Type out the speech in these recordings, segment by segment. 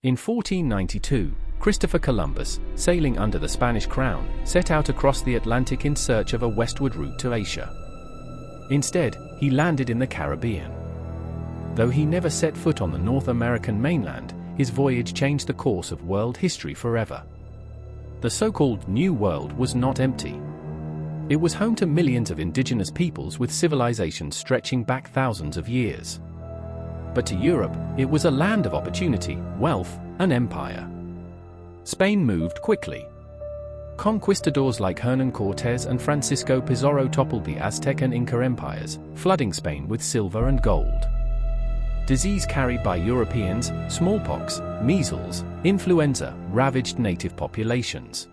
In 1492, Christopher Columbus, sailing under the Spanish crown, set out across the Atlantic in search of a westward route to Asia. Instead, he landed in the Caribbean. Though he never set foot on the North American mainland, his voyage changed the course of world history forever. The so-called New World was not empty. It was home to millions of indigenous peoples with civilizations stretching back thousands of years. But to Europe, it was a land of opportunity, wealth, and empire. Spain moved quickly. Conquistadors like Hernán Cortés and Francisco Pizarro toppled the Aztec and Inca empires, flooding Spain with silver and gold. Disease carried by Europeans, smallpox, measles, influenza, ravaged native populations.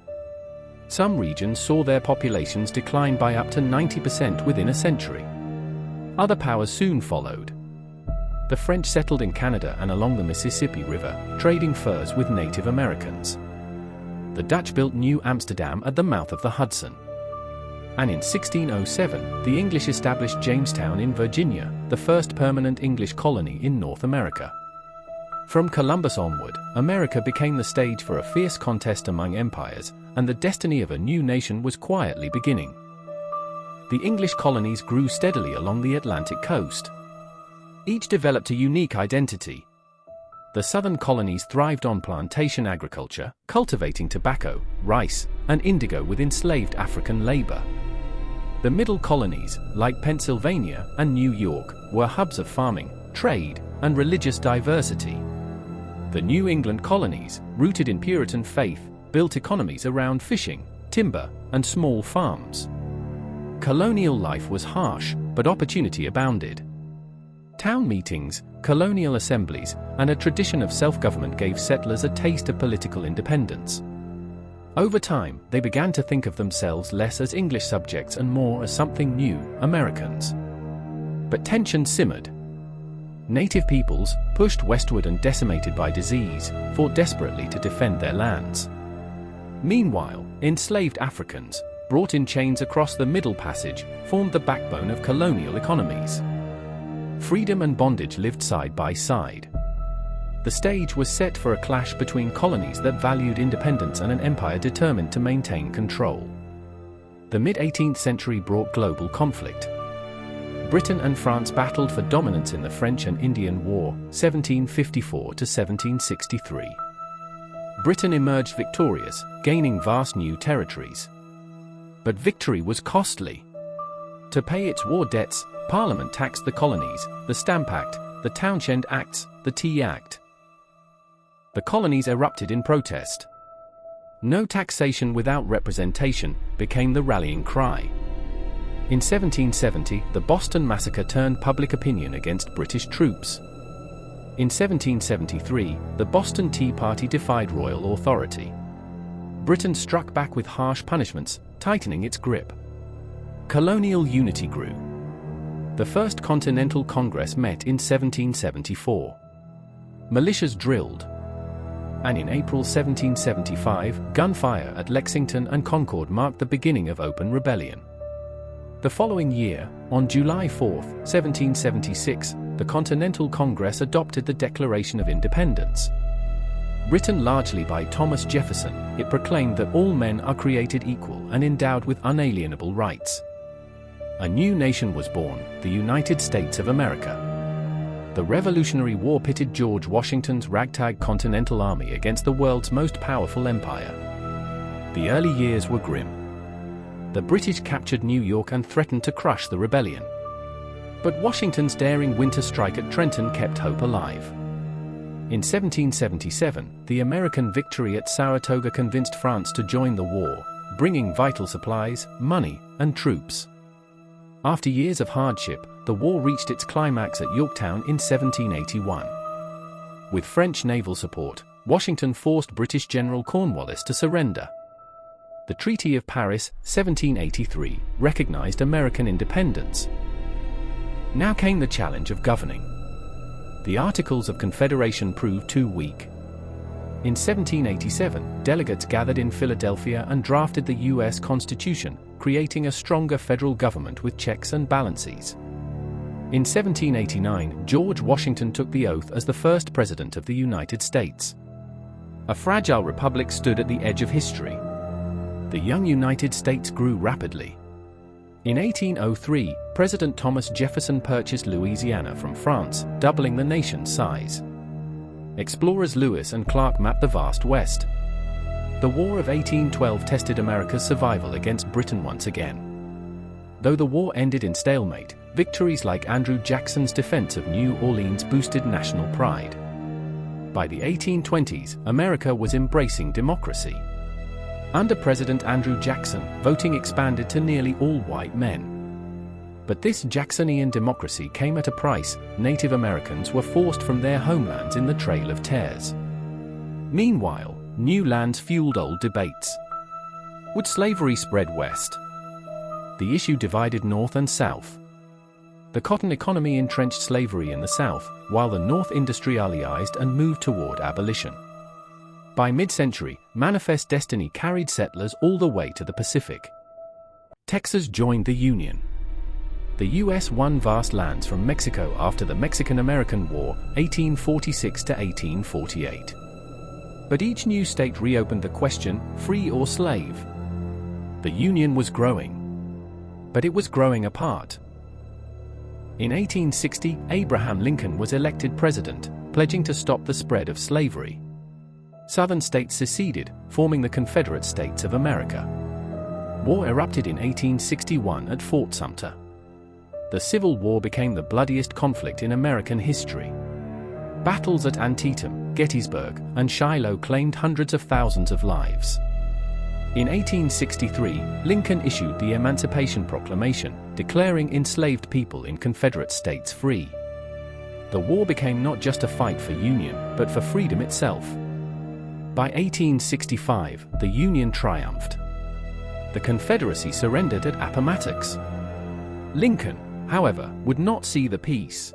Some regions saw their populations decline by up to 90% within a century. Other powers soon followed. The French settled in Canada and along the Mississippi River, trading furs with Native Americans. The Dutch built New Amsterdam at the mouth of the Hudson. And in 1607, the English established Jamestown in Virginia, the first permanent English colony in North America. From Columbus onward, America became the stage for a fierce contest among empires, and the destiny of a new nation was quietly beginning. The English colonies grew steadily along the Atlantic coast. Each developed a unique identity. The southern colonies thrived on plantation agriculture, cultivating tobacco, rice, and indigo with enslaved African labor. The middle colonies, like Pennsylvania and New York, were hubs of farming, trade, and religious diversity. The New England colonies, rooted in Puritan faith, built economies around fishing, timber, and small farms. Colonial life was harsh, but opportunity abounded. Town meetings, colonial assemblies, and a tradition of self-government gave settlers a taste of political independence. Over time, they began to think of themselves less as English subjects and more as something new, Americans. But tension simmered. Native peoples, pushed westward and decimated by disease, fought desperately to defend their lands. Meanwhile, enslaved Africans, brought in chains across the Middle Passage, formed the backbone of colonial economies. Freedom and bondage lived side by side. The stage was set for a clash between colonies that valued independence and an empire determined to maintain control. The mid-18th century brought global conflict. Britain and France battled for dominance in the French and Indian War, 1754 to 1763. Britain emerged victorious, gaining vast new territories. But victory was costly. To pay its war debts, Parliament taxed the colonies, the Stamp Act, the Townshend Acts, the Tea Act. The colonies erupted in protest. No taxation without representation became the rallying cry. In 1770, the Boston Massacre turned public opinion against British troops. In 1773, the Boston Tea Party defied royal authority. Britain struck back with harsh punishments, tightening its grip. Colonial unity grew. The First Continental Congress met in 1774. Militias drilled. And in April 1775, gunfire at Lexington and Concord marked the beginning of open rebellion. The following year, on July 4, 1776, the Continental Congress adopted the Declaration of Independence. Written largely by Thomas Jefferson, it proclaimed that all men are created equal and endowed with unalienable rights. A new nation was born, the United States of America. The Revolutionary War pitted George Washington's ragtag Continental Army against the world's most powerful empire. The early years were grim. The British captured New York and threatened to crush the rebellion. But Washington's daring winter strike at Trenton kept hope alive. In 1777, the American victory at Saratoga convinced France to join the war, bringing vital supplies, money, and troops. After years of hardship, the war reached its climax at Yorktown in 1781. With French naval support, Washington forced British General Cornwallis to surrender. The Treaty of Paris, 1783, recognized American independence. Now came the challenge of governing. The Articles of Confederation proved too weak. In 1787, delegates gathered in Philadelphia and drafted the U.S. Constitution, creating a stronger federal government with checks and balances. In 1789, George Washington took the oath as the first president of the United States. A fragile republic stood at the edge of history. The young United States grew rapidly. In 1803, President Thomas Jefferson purchased Louisiana from France, doubling the nation's size. Explorers Lewis and Clark mapped the vast West. The War of 1812 tested America's survival against Britain once again. Though the war ended in stalemate, victories like Andrew Jackson's defense of New Orleans boosted national pride. By the 1820s, America was embracing democracy. Under President Andrew Jackson, voting expanded to nearly all white men. But this Jacksonian democracy came at a price. Native Americans were forced from their homelands in the Trail of Tears. Meanwhile, new lands fueled old debates. Would slavery spread west? The issue divided North and South. The cotton economy entrenched slavery in the South, while the North industrialized and moved toward abolition. By mid-century, Manifest Destiny carried settlers all the way to the Pacific. Texas joined the Union. The U.S. won vast lands from Mexico after the Mexican-American War, 1846 to 1848. But each new state reopened the question, free or slave? The Union was growing. But it was growing apart. In 1860, Abraham Lincoln was elected president, pledging to stop the spread of slavery. Southern states seceded, forming the Confederate States of America. War erupted in 1861 at Fort Sumter. The Civil War became the bloodiest conflict in American history. Battles at Antietam, Gettysburg, and Shiloh claimed hundreds of thousands of lives. In 1863, Lincoln issued the Emancipation Proclamation, declaring enslaved people in Confederate states free. The war became not just a fight for Union, but for freedom itself. By 1865, the Union triumphed. The Confederacy surrendered at Appomattox. Lincoln, however, would not see the peace.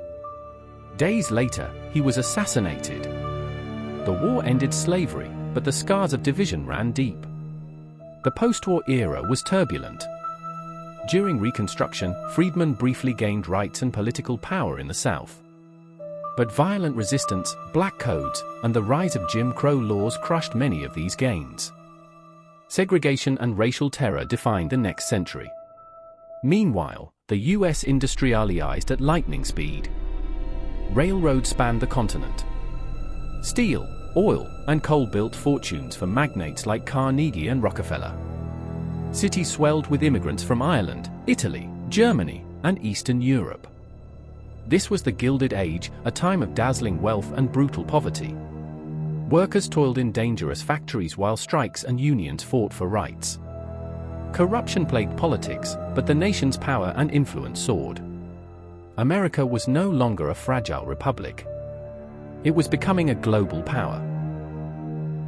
Days later, he was assassinated. The war ended slavery, but the scars of division ran deep. The post-war era was turbulent. During Reconstruction, freedmen briefly gained rights and political power in the South. But violent resistance, black codes, and the rise of Jim Crow laws crushed many of these gains. Segregation and racial terror defined the next century. Meanwhile, the U.S. industrialized at lightning speed. Railroads spanned the continent. Steel, oil, and coal built fortunes for magnates like Carnegie and Rockefeller. Cities swelled with immigrants from Ireland, Italy, Germany, and Eastern Europe. This was the Gilded Age, a time of dazzling wealth and brutal poverty. Workers toiled in dangerous factories while strikes and unions fought for rights. Corruption plagued politics, but the nation's power and influence soared. America was no longer a fragile republic. It was becoming a global power.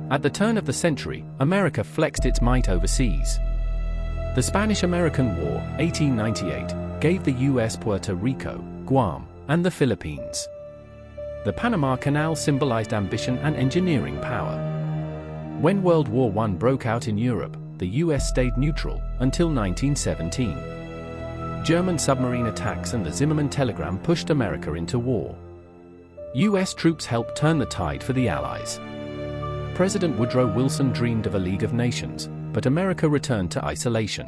At the turn of the century, America flexed its might overseas. The Spanish-American War, 1898, gave the U.S. Puerto Rico, Guam, and the Philippines. The Panama Canal symbolized ambition and engineering power. When World War I broke out in Europe, the U.S. stayed neutral until 1917. German submarine attacks and the Zimmermann telegram pushed America into war. U.S. troops helped turn the tide for the Allies. President Woodrow Wilson dreamed of a League of Nations, but America returned to isolation.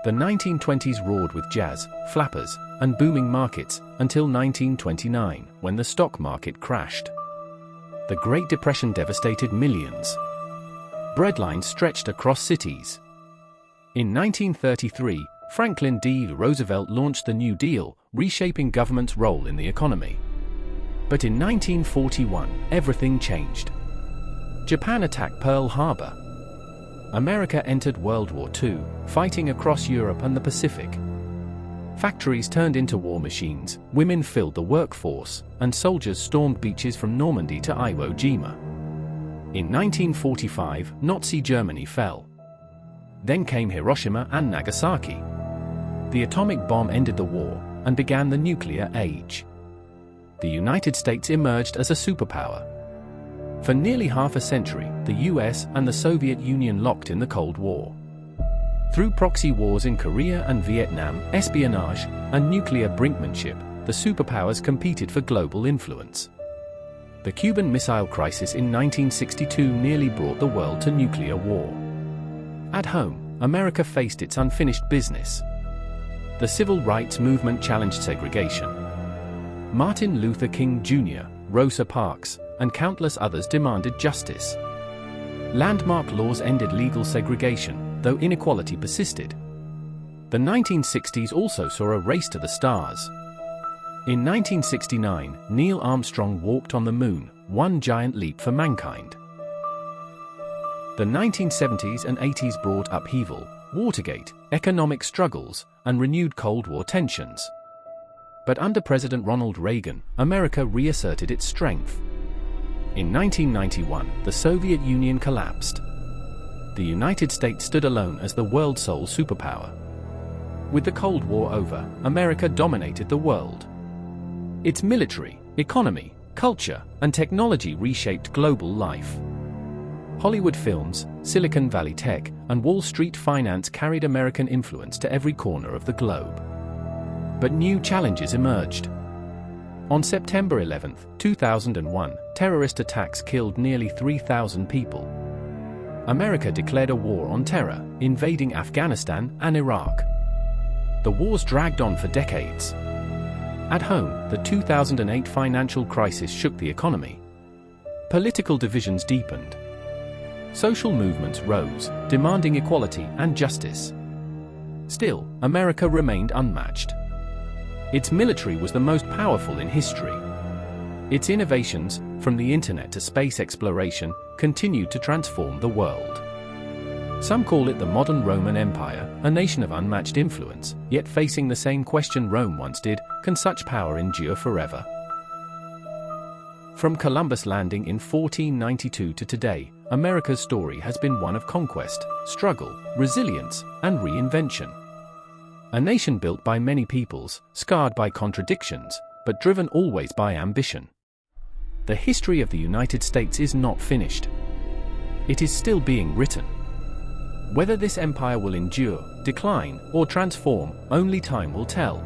The 1920s roared with jazz, flappers, and booming markets, until 1929, when the stock market crashed. The Great Depression devastated millions. Breadlines stretched across cities. In 1933, Franklin D. Roosevelt launched the New Deal, reshaping government's role in the economy. But in 1941, everything changed. Japan attacked Pearl Harbor. America entered World War II, fighting across Europe and the Pacific. Factories turned into war machines, women filled the workforce, and soldiers stormed beaches from Normandy to Iwo Jima. In 1945, Nazi Germany fell. Then came Hiroshima and Nagasaki. The atomic bomb ended the war, and began the nuclear age. The United States emerged as a superpower. For nearly half a century, the US and the Soviet Union locked in the Cold War. Through proxy wars in Korea and Vietnam, espionage, and nuclear brinkmanship, the superpowers competed for global influence. The Cuban Missile Crisis in 1962 nearly brought the world to nuclear war. At home, America faced its unfinished business. The Civil Rights Movement challenged segregation. Martin Luther King Jr., Rosa Parks, and countless others demanded justice. Landmark laws ended legal segregation, though inequality persisted. The 1960s also saw a race to the stars. In 1969, Neil Armstrong walked on the moon, one giant leap for mankind. The 1970s and 80s brought upheaval, Watergate, economic struggles, and renewed Cold War tensions. But under President Ronald Reagan, America reasserted its strength. In 1991, the Soviet Union collapsed. The United States stood alone as the world's sole superpower. With the Cold War over, America dominated the world. Its military, economy, culture, and technology reshaped global life. Hollywood films, Silicon Valley tech, and Wall Street finance carried American influence to every corner of the globe. But new challenges emerged. On September 11, 2001, terrorist attacks killed nearly 3,000 people. America declared a war on terror, invading Afghanistan and Iraq. The wars dragged on for decades. At home, the 2008 financial crisis shook the economy. Political divisions deepened. Social movements rose, demanding equality and justice. Still, America remained unmatched. Its military was the most powerful in history. Its innovations, from the internet to space exploration, continued to transform the world. Some call it the modern Roman Empire, a nation of unmatched influence, yet facing the same question Rome once did: can such power endure forever? From Columbus landing in 1492 to today, America's story has been one of conquest, struggle, resilience, and reinvention. A nation built by many peoples, scarred by contradictions, but driven always by ambition. The history of the United States is not finished. It is still being written. Whether this empire will endure, decline, or transform, only time will tell.